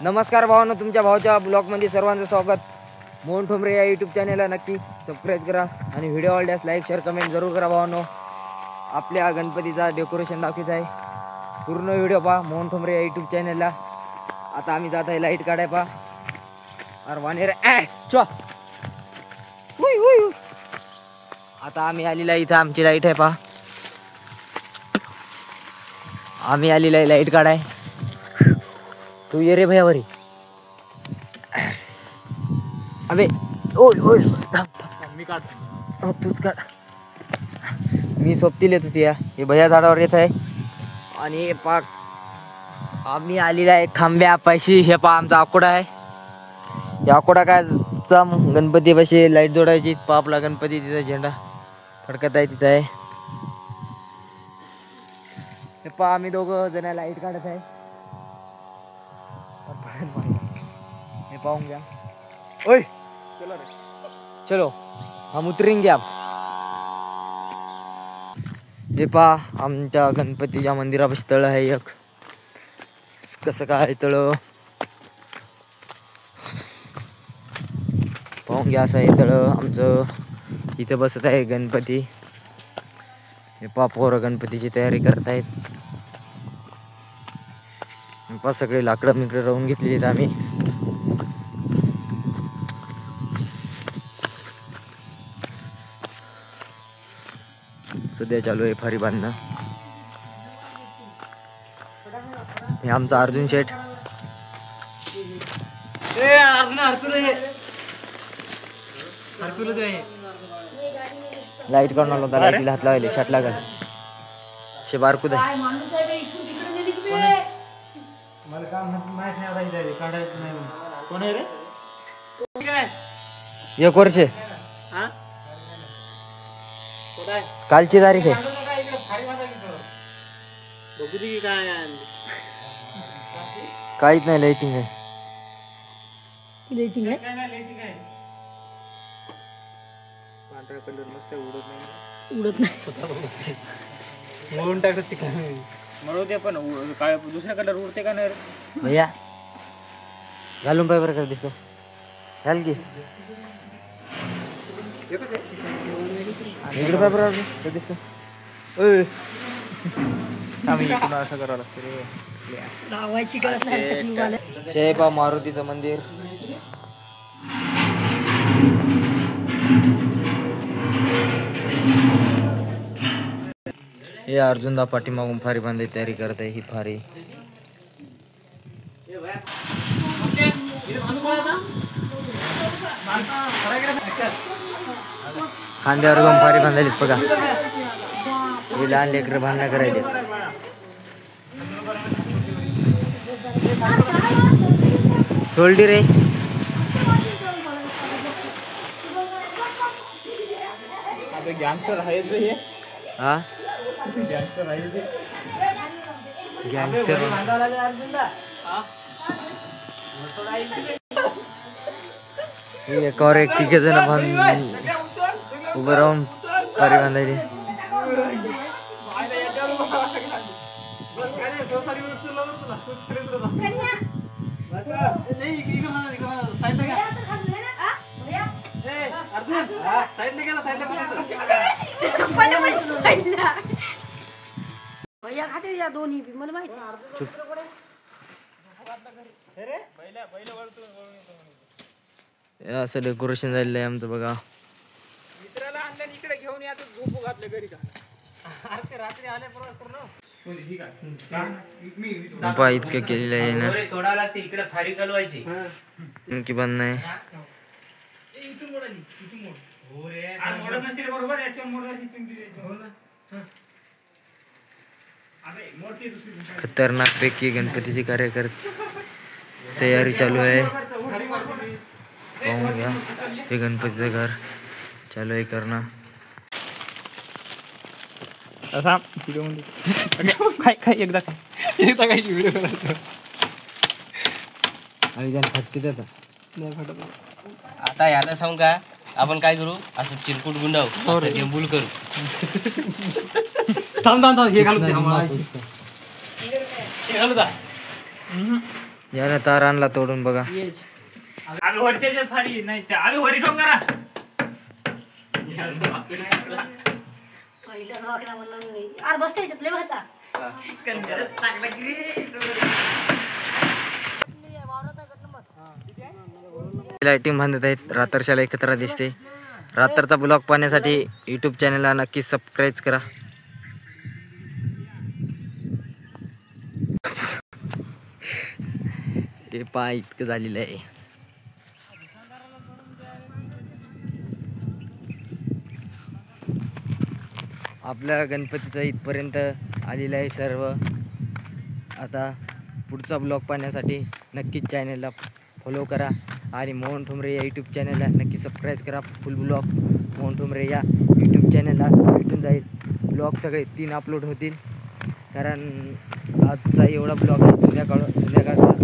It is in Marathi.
नमस्कार भावांनो, तुमच्या भावाच्या ब्लॉगमध्ये सर्वांचं स्वागत. मोहन ठोंबरे या यूट्यूब चॅनलला नक्की सबस्क्राईब करा आणि व्हिडिओ आवडल्यास लाईक शेअर कमेंट जरूर करा भावांनो. आपल्या गणपतीचा डेकोरेशन दाखवत आहे, पूर्ण व्हिडिओ पहा मोहन ठोंबरे या यूट्यूब चॅनलला. आता आम्ही जात आहे लाईट काढाय पहा. अरे वानेर आता आम्ही आलेला आहे, इथं आमची लाईट आहे पहा. आम्ही आलेला आहे लाईट काढाय. तू ये रे भैया वरी. अबे ओय ओय मी काढ. तूच काढ. मी सोबती येत होती. हे भैया झाडावर येत आहे आणि हे पाक आम्ही आलेला आहे खांब्या पाशी. हे पा आमचा आकोडा आहे. या आकोडा काय गणपती पाशी लाईट जोडायची. आपला गणपती तिथं झेंडा फडकत आहे तिथं आहे. हे पा आम्ही दोघं जण लाईट काढत आहे. हे पाहून घ्या. ओय चलो हम उतरेंगे आप. हे पहा आमच्या गणपतीच्या मंदिरापाशी तळ आहे एक. कसं काय तळ पाहून घ्या. असं आहे तळ आमचं. इथं बसत आहे गणपती. हे पहा पोरं गणपतीची तयारी करत आहेत. पहा सगळे लाकडं मिकडं राहून घेतलेली आहेत आम्ही. सध्या चालू आहे फारी बांधणं. हे आमचा अर्जुन शेठ. लाईट काढून आलो होता. लाईटीला हात लावले शट लागल. शे बारकुद आहे. एक वर्ष कालची तारीख आहे. काहीच नाही. लाइटिंग आहे. लाइटिंग आहे. उडत नाही. म्हणून टाकत मरवते पण काय दुसरा कलर उडते का नाही भैया. घालून पाय बरं का दिसतो. घाल की इकडे पाय बरं दिसतो. आम्ही असं करावं लागतं रे. लावायची गरज नाही. शेपा मारुतीचं मंदिर. हे अर्जुनदा पाठीमागून फारी बांधायची तयारी करत आहे. ही फारी खांद्यावर घेऊन फारी बांधायची बघा. हे लहान लेकरं भांडणं करायचे. सोल्डी रे. गँगस्टर आहे रे. हा गँगस्टर आहे रे. गँगस्टर. एकावर एक तिघे जण उभं राहून फारी बांधायची. असं डेकोरेशन झालेलं आहे आमचं बघा. इतकं केलेलं आहे ना. इकडे फारी चालवायची की बंद नाही. खतरनाक पैकी गणपतीची कार्यकर्ते तयारी चालू आहे. पाहून घ्या. हे गणपतीचं घर चालू आहे करणं. काय एकदा काय व्हिडिओ करायचं. फटकीच आता याला सांगू का आपण काय करू. असं चिरकुट गुंडाव जंबूल करू. थांब हे घालू. यानं तार आणला तोडून बघा. आम्ही वरच्या फारी नाही त्या आम्ही वरी ठोक करा. लाइटिंग बांधत आहेत. रात्रशाला एकत्र दिसते. रात्रचा ब्लॉग पाहण्यासाठी यूट्यूब चॅनलला नक्की सबस्क्राईब करा. हे पहा इतकं झालेलं आहे. आपल्या गणपतीचं इथपर्यंत आलेलं आहे सर्व. आता पुढचा ब्लॉग पाहण्यासाठी नक्कीच चॅनलला फॉलो करा आणि मोहन ठोंबरे या यूट्यूब चॅनलला नक्की सबस्क्राईब करा. फुल ब्लॉग मोहन ठोंबरे या यूट्यूब चॅनलला भेटून जाईल. ब्लॉग सगळे 3 अपलोड होतील कारण आजचा एवढा ब्लॉग आहे संध्याकाळचा